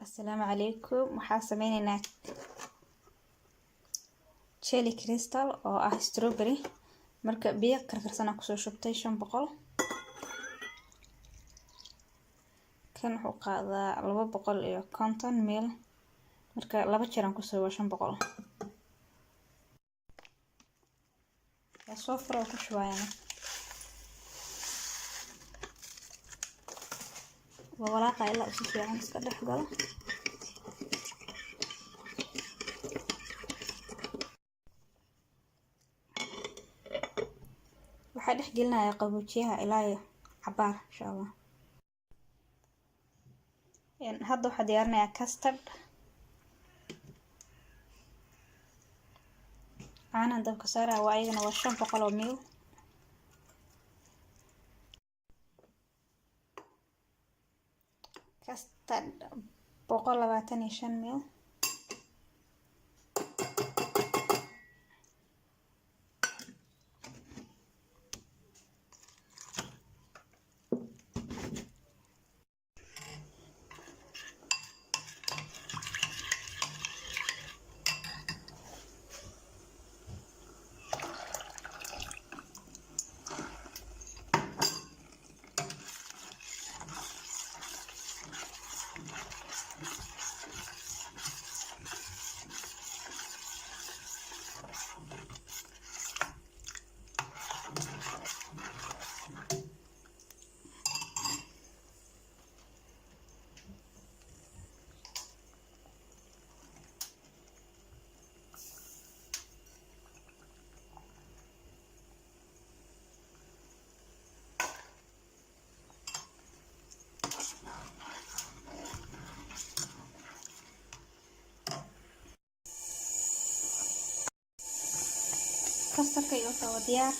السلام عليكم. waxaa sameyneynaa jelly crystal oo ah strawberry. marka biyo karkarsan ku soo shubtay 500 kan wuxuu qaadaa 250 ml. marka laba jeer aan ku soo 500 ya soo furo ku shubayna walaaqa ilaa si fiican iska dhex galo. waxaa dhex gelinayaa qaboojiyaha ilaa cabaar insha Allah. hadda waxaa diyaarinayaa custard. caanaha dabka saaraa waa ayagana waa 500 ml. custard 125 ml. custardka iyo waa diyaar.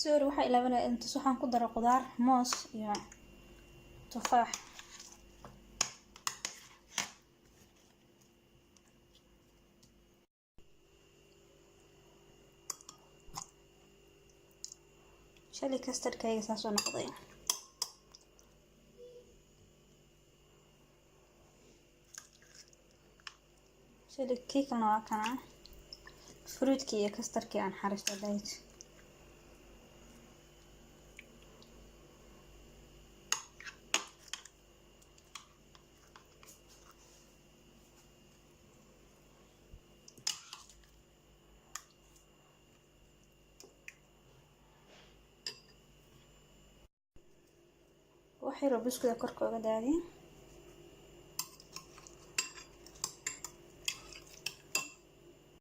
sorry waxaa ilaabanaya intaas waxaan ku daro qudaar moos iyo tufaax. jelly custardkayga saas oo noqday. jelly cake waa kana fruitki iyo custardki aan xaristo diet. waxay robisku korkooga daadin.